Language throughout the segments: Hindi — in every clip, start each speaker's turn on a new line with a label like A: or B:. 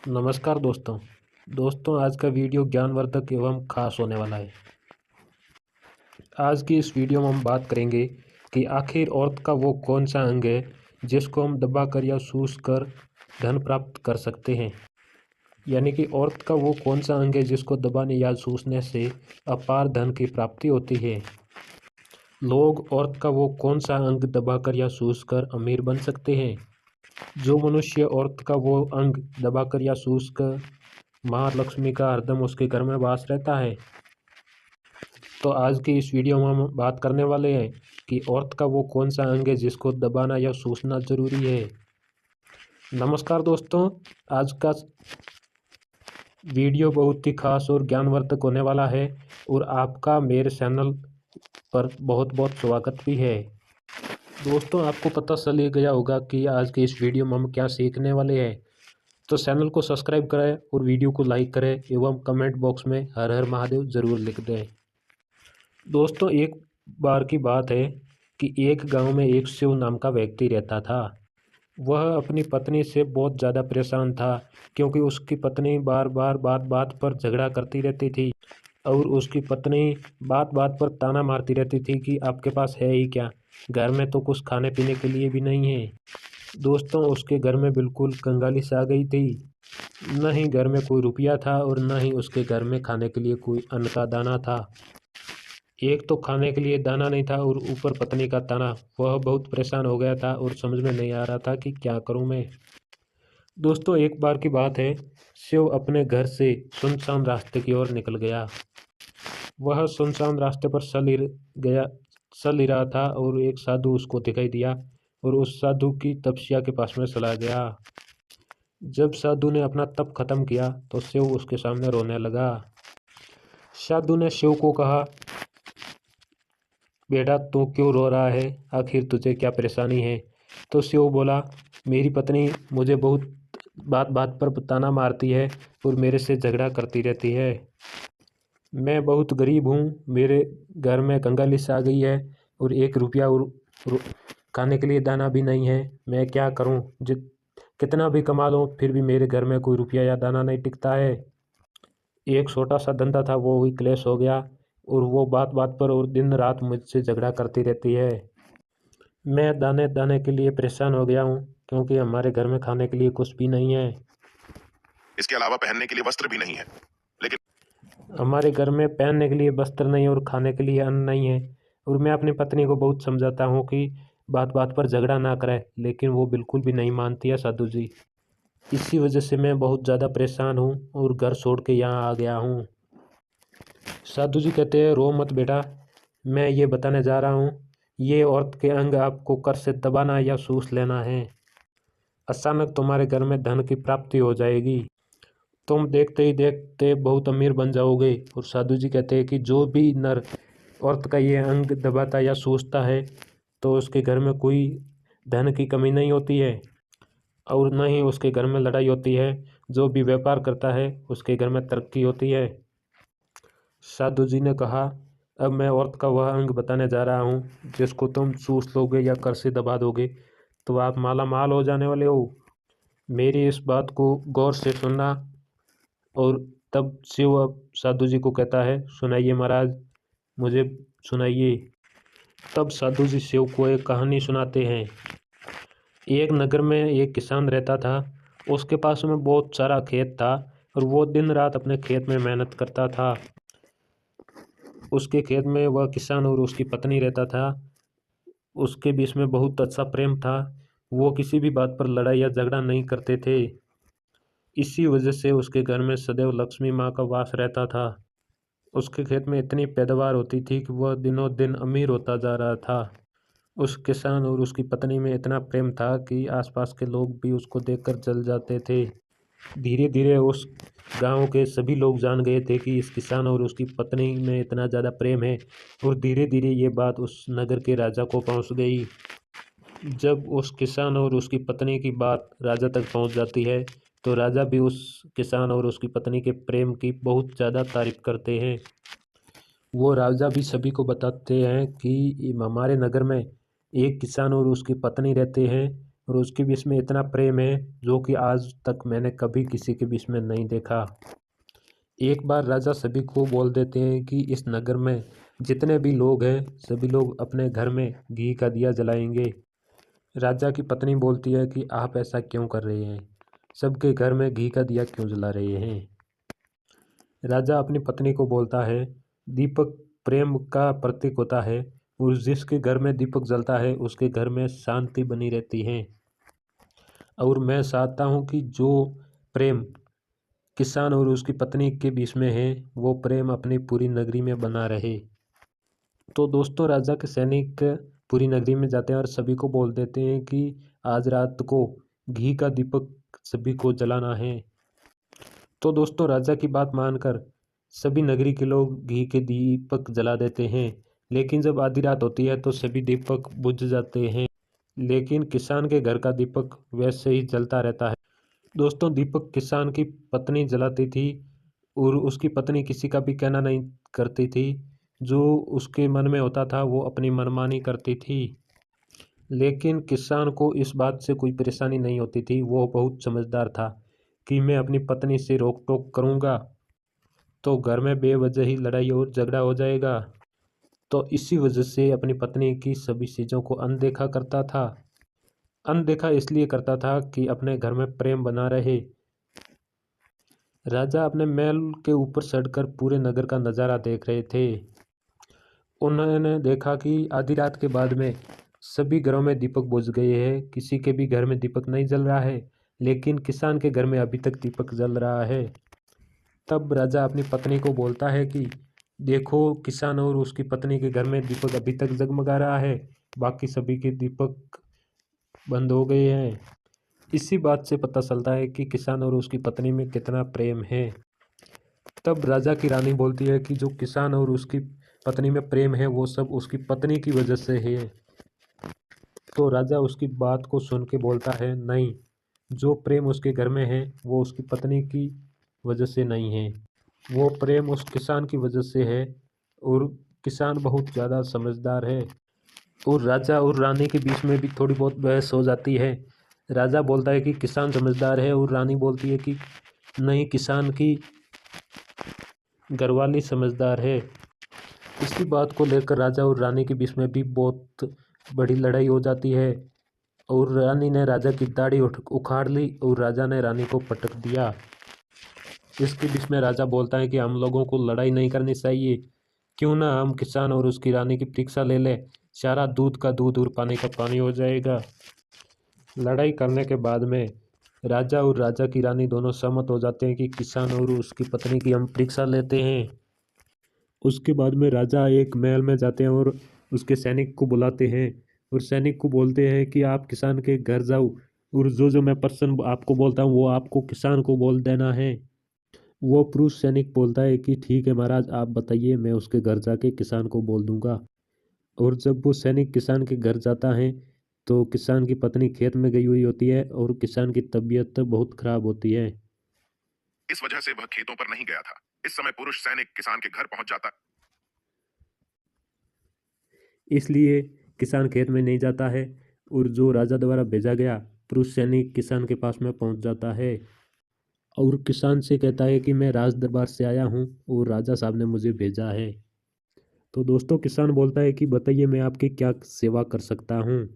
A: नमस्कार दोस्तों आज का वीडियो ज्ञानवर्धक एवं खास होने वाला है। आज की इस वीडियो में हम बात करेंगे कि आखिर औरत का वो कौन सा अंग है जिसको हम दबाकर या सूस कर धन प्राप्त कर सकते हैं। यानी कि औरत का वो कौन सा अंग है जिसको दबाने या सूसने से अपार धन की प्राप्ति होती है। लोग औरत का वो कौन सा अंग दबाकर या सूस कर अमीर बन सकते हैं। जो मनुष्य औरत का वो अंग दबाकर या सूस कर महालक्ष्मी का हरदम उसके घर में वास रहता है। तो आज की इस वीडियो में हम बात करने वाले हैं कि औरत का वो कौन सा अंग है जिसको दबाना या सूसना जरूरी है। नमस्कार दोस्तों, आज का वीडियो बहुत ही खास और ज्ञानवर्धक होने वाला है और आपका मेरे चैनल पर बहुत बहुत स्वागत भी है। दोस्तों, आपको पता चल ही गया होगा कि आज के इस वीडियो में हम क्या सीखने वाले हैं। तो चैनल को सब्सक्राइब करें और वीडियो को लाइक करें एवं कमेंट बॉक्स में हर हर महादेव ज़रूर लिख दें। दोस्तों, एक बार की बात है कि एक गांव में एक शिव नाम का व्यक्ति रहता था। वह अपनी पत्नी से बहुत ज़्यादा परेशान था क्योंकि उसकी पत्नी बार बार बात बात पर झगड़ा करती रहती थी और उसकी पत्नी बात बात पर ताना मारती रहती थी कि आपके पास है ही क्या, घर में तो कुछ खाने पीने के लिए भी नहीं है। दोस्तों, उसके घर में बिल्कुल कंगाली सी आ गई थी। न ही घर में कोई रुपया था और न ही उसके घर में खाने के लिए कोई अन्न का दाना था। एक तो खाने के लिए दाना नहीं था और ऊपर पत्नी का ताना। वह बहुत परेशान हो गया था और समझ में नहीं आ रहा था कि क्या करूं मैं। दोस्तों, एक बार की बात है, शिव अपने घर से सुनसान रास्ते की ओर निकल गया। वह सुनसान रास्ते पर चल ही रहा था और एक साधु उसको दिखाई दिया और उस साधु की तपस्या के पास में चला गया। जब साधु ने अपना तप खत्म किया तो शिव उसके सामने रोने लगा। साधु ने शिव को कहा, बेटा तू क्यों रो रहा है, आखिर तुझे क्या परेशानी है। तो शिव बोला, मेरी पत्नी मुझे बहुत बात बात पर ताना मारती है और मेरे से झगड़ा करती रहती है। मैं बहुत गरीब हूँ, मेरे घर में कंगाली सी आ गई है और एक रुपया और खाने के लिए दाना भी नहीं है। मैं क्या करूँ, कितना भी कमा लूँ फिर भी मेरे घर में कोई रुपया या दाना नहीं टिकता है। एक छोटा सा धंधा था वो भी क्लेश हो गया और वो बात बात पर और दिन रात मुझसे झगड़ा करती रहती है। मैं दाने दाने के लिए परेशान हो गया हूँ क्योंकि हमारे घर में खाने के लिए कुछ भी नहीं है।
B: इसके अलावा पहनने के लिए वस्त्र भी नहीं है। लेकिन
A: हमारे घर में पहनने के लिए वस्त्र नहीं और खाने के लिए अन्न नहीं है। और मैं अपनी पत्नी को बहुत समझाता हूँ कि बात बात पर झगड़ा ना करे, लेकिन वो बिल्कुल भी नहीं मानती है साधु जी। इसी वजह से मैं बहुत ज़्यादा परेशान हूँ और घर छोड़ के यहाँ आ गया हूँ। साधु जी कहते हैं, रो मत बेटा, मैं ये बताने जा रहा हूँ। ये औरत के अंग आपको कर से दबाना या सूस लेना है। अचानक तुम्हारे घर में धन की प्राप्ति हो जाएगी। तुम देखते ही देखते बहुत अमीर बन जाओगे। और साधु जी कहते हैं कि जो भी नर औरत का ये अंग दबाता या सूसता है तो उसके घर में कोई धन की कमी नहीं होती है और न ही उसके घर में लड़ाई होती है। जो भी व्यापार करता है उसके घर में तरक्की होती है। साधु जी ने कहा, अब मैं औरत का वह अंग बताने जा रहा हूँ जिसको तुम सूस लोगे या कर से दबा दोगे तो आप माला माल हो जाने वाले हो। मेरी इस बात को गौर से सुनना। और तब शिव अब साधु जी को कहता है, सुनाइए महाराज, मुझे सुनाइए। तब साधु जी शिव को एक कहानी सुनाते हैं। एक नगर में एक किसान रहता था। उसके पास में बहुत सारा खेत था और वो दिन रात अपने खेत में मेहनत करता था। उसके खेत में वह किसान और उसकी पत्नी रहता था। उसके बीच में बहुत अच्छा प्रेम था। वो किसी भी बात पर लड़ाई या झगड़ा नहीं करते थे। इसी वजह से उसके घर में सदैव लक्ष्मी माँ का वास रहता था। उसके खेत में इतनी पैदावार होती थी कि वह दिनों दिन अमीर होता जा रहा था। उस किसान और उसकी पत्नी में इतना प्रेम था कि आसपास के लोग भी उसको देखकर जल जाते थे। धीरे धीरे उस गांव के सभी लोग जान गए थे कि इस किसान और उसकी पत्नी में इतना ज़्यादा प्रेम है और धीरे धीरे ये बात उस नगर के राजा को पहुंच गई। जब उस किसान और उसकी पत्नी की बात राजा तक पहुंच जाती है तो राजा भी उस किसान और उसकी पत्नी के प्रेम की बहुत ज़्यादा तारीफ करते हैं। वो राजा भी सभी को बताते हैं कि हमारे नगर में एक किसान और उसकी पत्नी रहते हैं और उसके बीच में इतना प्रेम है जो कि आज तक मैंने कभी किसी के बीच में नहीं देखा। एक बार राजा सभी को बोल देते हैं कि इस नगर में जितने भी लोग हैं सभी लोग अपने घर में घी का दिया जलाएंगे। राजा की पत्नी बोलती है कि आप ऐसा क्यों कर रहे हैं, सबके घर में घी का दिया क्यों जला रहे हैं। राजा अपनी पत्नी को बोलता है, दीपक प्रेम का प्रतीक होता है और जिसके घर में दीपक जलता है उसके घर में शांति बनी रहती है। और मैं चाहता हूँ कि जो प्रेम किसान और उसकी पत्नी के बीच में है वो प्रेम अपनी पूरी नगरी में बना रहे। तो दोस्तों राजा के सैनिक पूरी नगरी में जाते हैं और सभी को बोल देते हैं कि आज रात को घी का दीपक सभी को जलाना है। तो दोस्तों राजा की बात मानकर सभी नगरी के लोग घी के दीपक जला देते हैं। लेकिन जब आधी रात होती है तो सभी दीपक बुझ जाते हैं, लेकिन किसान के घर का दीपक वैसे ही जलता रहता है। दोस्तों दीपक किसान की पत्नी जलाती थी और उसकी पत्नी किसी का भी कहना नहीं करती थी। जो उसके मन में होता था वो अपनी मनमानी करती थी। लेकिन किसान को इस बात से कोई परेशानी नहीं होती थी। वो बहुत समझदार था कि मैं अपनी पत्नी से रोक टोक करूँगा तो घर में बेवजह ही लड़ाई और झगड़ा हो जाएगा। तो इसी वजह से अपनी पत्नी की सभी चीज़ों को अनदेखा करता था। अनदेखा इसलिए करता था कि अपने घर में प्रेम बना रहे। राजा अपने महल के ऊपर चढ़कर पूरे नगर का नज़ारा देख रहे थे। उन्होंने देखा कि आधी रात के बाद में सभी घरों में दीपक बुझ गए हैं, किसी के भी घर में दीपक नहीं जल रहा है, लेकिन किसान के घर में अभी तक दीपक जल रहा है। तब राजा अपनी पत्नी को बोलता है कि देखो किसान और उसकी पत्नी के घर में दीपक अभी तक जगमगा रहा है, बाकी सभी के दीपक बंद हो गए हैं। इसी बात से पता चलता है कि किसान और उसकी पत्नी में कितना प्रेम है। तब राजा की रानी बोलती है कि जो किसान और उसकी पत्नी में प्रेम है वो सब उसकी पत्नी की वजह से है। तो राजा उसकी बात को सुन के बोलता है, नहीं, जो प्रेम उसके घर में है वो उसकी पत्नी की वजह से नहीं है, वो प्रेम उस किसान की वजह से है। और किसान बहुत ज़्यादा समझदार है। और राजा और रानी के बीच में भी थोड़ी बहुत बहस हो जाती है। राजा बोलता है कि किसान समझदार है और रानी बोलती है कि नहीं, किसान की घरवाली समझदार है। इसी बात को लेकर राजा और रानी के बीच में भी बहुत बड़ी लड़ाई हो जाती है और रानी ने राजा की दाढ़ी उखाड़ ली और राजा ने रानी को पटक दिया। इसके बीच में राजा बोलता है कि हम लोगों को लड़ाई नहीं करनी चाहिए, क्यों ना हम किसान और उसकी रानी की परीक्षा ले लें, सारा दूध का दूध और पानी का पानी हो जाएगा। लड़ाई करने के बाद में राजा और राजा की रानी दोनों सहमत हो जाते हैं कि किसान और उसकी पत्नी की हम परीक्षा लेते हैं। उसके बाद में राजा एक महल में जाते हैं और उसके सैनिक को बुलाते हैं और सैनिक को बोलते हैं कि आप किसान के घर जाओ और जो जो मैं पर्सन आपको बोलता हूँ वो आपको किसान को बोल देना है। वो पुरुष सैनिक बोलता है कि ठीक है महाराज, आप बताइए, मैं उसके घर जाके किसान को बोल दूंगा। और जब वो सैनिक किसान के घर जाता है तो किसान की पत्नी खेत में गई हुई होती है और किसान की तबीयत बहुत खराब होती है।
B: इस वजह से वह खेतों पर नहीं गया था। इस समय पुरुष सैनिक किसान के घर पहुंच जाता।
A: इसलिए किसान खेत में नहीं जाता है और जो राजा द्वारा भेजा गया पुरुष सैनिक किसान के पास में पहुंच जाता है और किसान से कहता है कि मैं राज दरबार से आया हूं और राजा साहब ने मुझे भेजा है। तो दोस्तों किसान बोलता है कि बताइए मैं आपकी क्या सेवा कर सकता हूँ।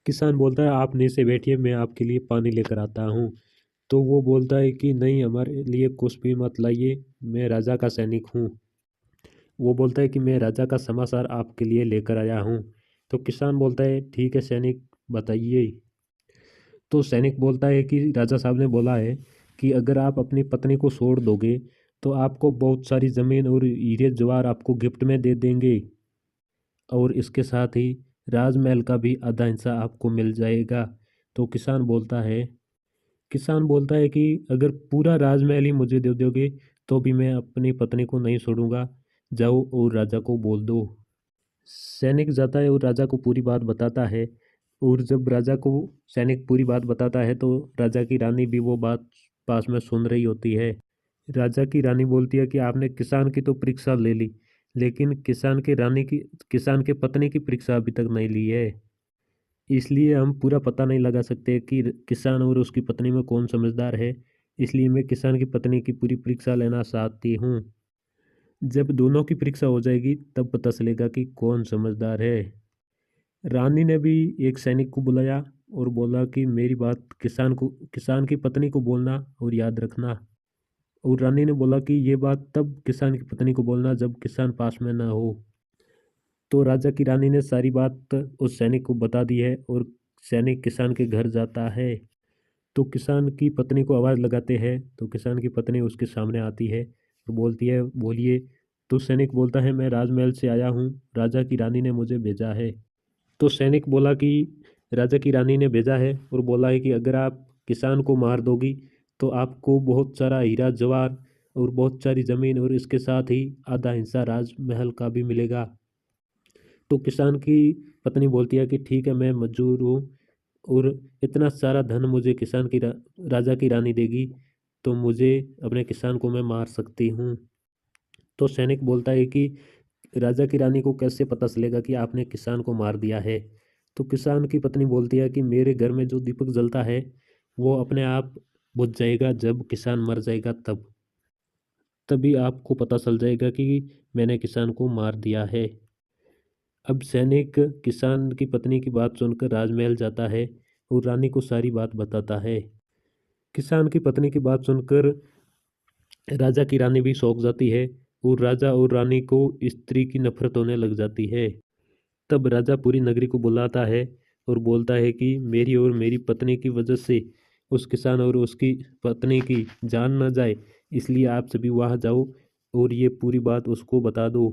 A: किसान बोलता है आप नीचे बैठिए, मैं आपके लिए पानी लेकर आता हूँ। तो वो बोलता है कि नहीं, हमारे लिए कुछ भी मत लाइए, मैं राजा का सैनिक हूँ। वो बोलता है कि मैं राजा का समाचार आपके लिए लेकर आया हूँ। तो किसान बोलता है ठीक है सैनिक, बताइए। तो सैनिक बोलता है कि राजा साहब ने बोला है कि अगर आप अपनी पत्नी को छोड़ दोगे तो आपको बहुत सारी ज़मीन और हीरे जवाहर आपको गिफ्ट में दे देंगे और इसके साथ ही राजमहल का भी आधा हिस्सा आपको मिल जाएगा। तो किसान बोलता है कि अगर पूरा राजमहल ही मुझे दे दोगे तो भी मैं अपनी पत्नी को नहीं छोड़ूंगा, जाओ और राजा को बोल दो। सैनिक जाता है और राजा को पूरी बात बताता है और जब राजा को सैनिक पूरी बात बताता है तो राजा की रानी भी वो बात पास में सुन रही होती है। राजा की रानी बोलती है कि आपने किसान की तो परीक्षा ले ली, लेकिन किसान के पत्नी की परीक्षा अभी तक नहीं ली है। इसलिए हम पूरा पता नहीं लगा सकते कि किसान और उसकी पत्नी में कौन समझदार है। इसलिए मैं किसान की पत्नी की पूरी परीक्षा लेना चाहती हूँ। जब दोनों की परीक्षा हो जाएगी तब पता चलेगा कि कौन समझदार है। रानी ने भी एक सैनिक को बुलाया और बोला कि मेरी बात किसान की पत्नी को बोलना और याद रखना। और रानी ने बोला कि ये बात तब किसान की पत्नी को बोलना जब किसान पास में ना हो। तो राजा की रानी ने सारी बात उस सैनिक को बता दी है और सैनिक किसान के घर जाता है। तो किसान की पत्नी को आवाज़ लगाते हैं तो किसान की पत्नी उसके सामने आती है और बोलती है बोलिए। तो सैनिक बोलता है मैं राजमहल से आया हूँ, राजा की रानी ने मुझे भेजा है। तो सैनिक बोला कि राजा की रानी ने भेजा है और बोला है कि अगर आप किसान को मार दोगी तो आपको बहुत सारा हीरा जवाहर और बहुत सारी ज़मीन और इसके साथ ही आधा हिस्सा राजमहल का भी मिलेगा। तो किसान की पत्नी बोलती है कि ठीक है मैं मंजूर हूँ और इतना सारा धन मुझे राजा की रानी देगी तो मुझे अपने किसान को मैं मार सकती हूँ। तो सैनिक बोलता है कि राजा की रानी को कैसे पता चलेगा कि आपने किसान को मार दिया है। तो किसान की पत्नी बोलती है कि मेरे घर में जो दीपक जलता है वो अपने आप बुझ जाएगा जब किसान मर जाएगा तभी आपको पता चल जाएगा कि मैंने किसान को मार दिया है। अब सैनिक किसान की पत्नी की बात सुनकर राजमहल जाता है और रानी को सारी बात बताता है। किसान की पत्नी की बात सुनकर राजा की रानी भी चौंक जाती है और राजा और रानी को स्त्री की नफरत होने लग जाती है। तब राजा पूरी नगरी को बुलाता है और बोलता है कि मेरी और मेरी पत्नी की वजह से उस किसान और उसकी पत्नी की जान न जाए, इसलिए आप सभी वहाँ जाओ और ये पूरी बात उसको बता दो।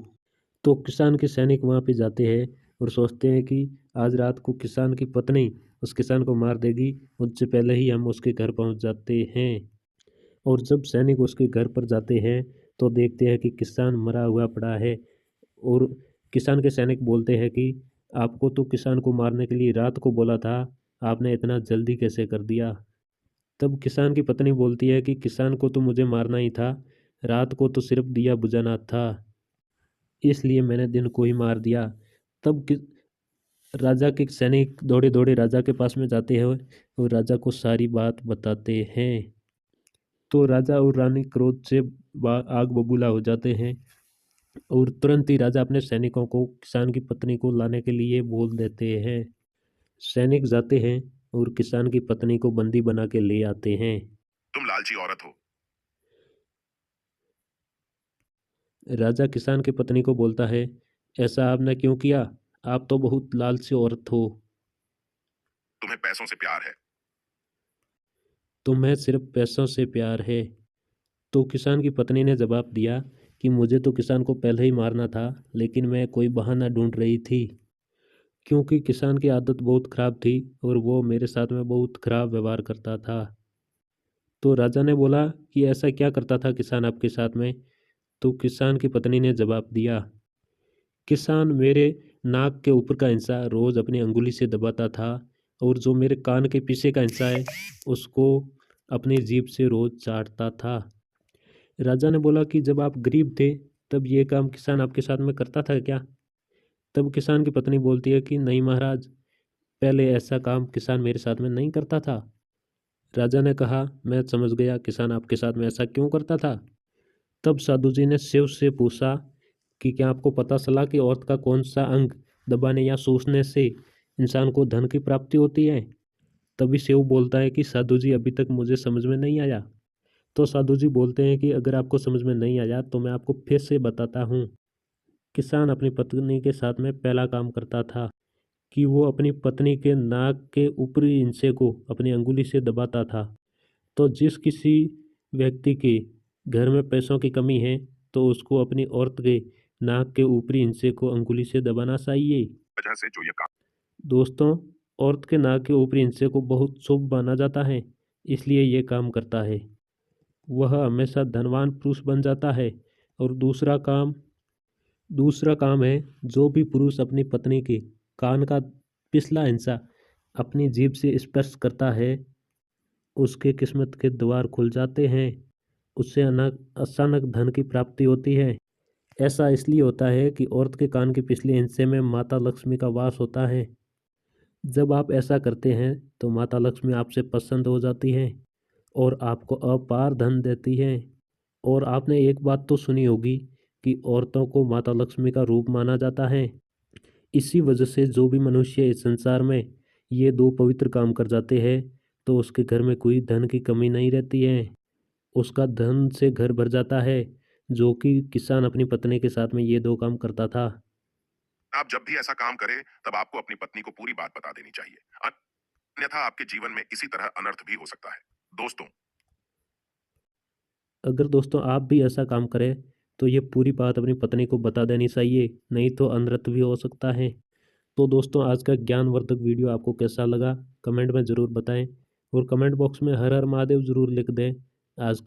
A: तो किसान के सैनिक वहाँ पे जाते हैं और सोचते हैं कि आज रात को किसान की पत्नी उस किसान को मार देगी, उससे पहले ही हम उसके घर पहुँच जाते हैं। और जब सैनिक उसके घर पर जाते हैं तो देखते हैं कि किसान मरा हुआ पड़ा है। और किसान के सैनिक बोलते हैं कि आपको तो किसान को मारने के लिए रात को बोला था, आपने इतना जल्दी कैसे कर दिया। तब किसान की पत्नी बोलती है कि किसान को तो मुझे मारना ही था, रात को तो सिर्फ दिया बुझाना था, इसलिए मैंने दिन को ही मार दिया। तब राजा के सैनिक दौड़े दौड़े राजा के पास में जाते हैं और राजा को सारी बात बताते हैं। तो राजा और रानी क्रोध से आग बबूला हो जाते हैं और तुरंत ही राजा अपने सैनिकों को किसान की पत्नी को लाने के लिए बोल देते हैं। सैनिक जाते हैं और किसान की पत्नी को बंदी बना के ले आते हैं।
B: तुम लालची औरत हो।
A: राजा किसान की पत्नी को बोलता है ऐसा आपने क्यों किया, आप तो बहुत लालची औरत हो,
B: तुम्हें पैसों से प्यार है।
A: तुम्हें सिर्फ पैसों से प्यार है। तो किसान की पत्नी ने जवाब दिया कि मुझे तो किसान को पहले ही मारना था, लेकिन मैं कोई बहाना ढूंढ रही थी क्योंकि किसान की आदत बहुत खराब थी और वो मेरे साथ में बहुत खराब व्यवहार करता था। तो राजा ने बोला कि ऐसा क्या करता था किसान आपके साथ में। तो किसान की पत्नी ने जवाब दिया किसान मेरे नाक के ऊपर का हिस्सा रोज अपनी अंगुली से दबाता था और जो मेरे कान के पीछे का हिस्सा है उसको अपनी जीभ से रोज चाटता था। राजा ने बोला कि जब आप गरीब थे तब ये काम किसान आपके साथ में करता था क्या। तब किसान की पत्नी बोलती है कि नहीं महाराज, पहले ऐसा काम किसान मेरे साथ में नहीं करता था। राजा ने कहा मैं समझ गया किसान आपके साथ में ऐसा क्यों करता था। तब साधु जी ने शिव से पूछा कि क्या आपको पता चला कि औरत का कौन सा अंग दबाने या सूसने से इंसान को धन की प्राप्ति होती है। तभी शिव बोलता है कि साधु जी अभी तक मुझे समझ में नहीं आया। तो साधु जी बोलते हैं कि अगर आपको समझ में नहीं आया तो मैं आपको फिर से बताता हूँ। किसान अपनी पत्नी के साथ में पहला काम करता था कि वो अपनी पत्नी के नाक के ऊपरी हिस्से को अपनी अंगुली से दबाता था। तो जिस किसी व्यक्ति के घर में पैसों की कमी है तो उसको अपनी औरत के नाक के ऊपरी हिस्से को अंगुली से दबाना चाहिए।
B: वजह से जो ये काम
A: दोस्तों, औरत के नाक के ऊपरी हिस्से को बहुत शुभ माना जाता है, इसलिए ये काम करता है। वह हमेशा धनवान पुरुष बन जाता है। और दूसरा काम है जो भी पुरुष अपनी पत्नी के कान का पिछला हिस्सा अपनी जीभ से स्पर्श करता है उसके किस्मत के द्वार खुल जाते हैं, उससे अचानक धन की प्राप्ति होती है। ऐसा इसलिए होता है कि औरत के कान के पिछले हिस्से में माता लक्ष्मी का वास होता है। जब आप ऐसा करते हैं तो माता लक्ष्मी आपसे प्रसन्न हो जाती हैं और आपको अपार धन देती हैं। और आपने एक बात तो सुनी होगी कि औरतों को माता लक्ष्मी का रूप माना जाता है। इसी वजह से जो भी मनुष्य इस संसार में ये दो पवित्र काम कर जाते हैं तो उसके घर में कोई धन की कमी नहीं रहती है। उसका धन से घर भर जाता है। जो कि किसान अपनी पत्नी के साथ में ये दो काम करता था।
B: आप जब भी ऐसा काम करें, तब आपको अपनी पत्नी को पूरी बात बता देनी चाहिए। अन्यथा आपके जीवन में इसी तरह अनर्थ भी हो सकता है। दोस्तों,
A: अगर दोस्तों आप भी ऐसा काम करें तो ये पूरी बात अपनी पत्नी को बता देनी चाहिए, नहीं तो अनर्थ भी हो सकता है। तो दोस्तों आज का ज्ञानवर्धक वीडियो आपको कैसा लगा कमेंट में ज़रूर बताएं और कमेंट बॉक्स में हर हर महादेव ज़रूर लिख दें। आज